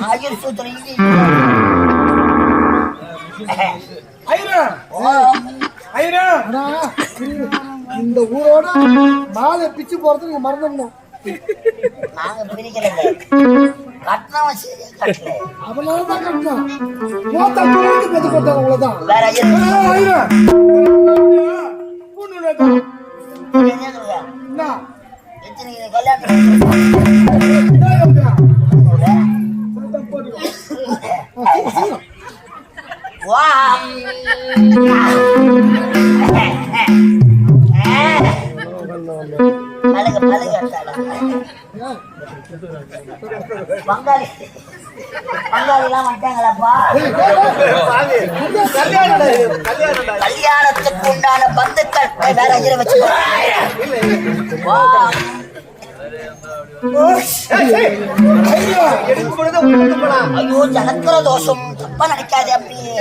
ஆயுள் சூத்திரம் இந்த ஊரோட மாலை பிச்சு போறது நீங்க மறந்துடணும். நாங்க பிரிக்கல கட்டணம் சரியா கட்டல அவனாலதான் கட்டணும். அவ்வளவுதான் வேற வா பழக பழக பங்காளி பங்காளிலாம் வந்துட்டாங்களாப்பா கல்யாணத்துக்கு உண்டான பந்துக்கள் வேற அஞ்சல வச்சு ஐயோ ஜலக்கிற தோஷம் தப்பா நினைக்காதே அப்படியே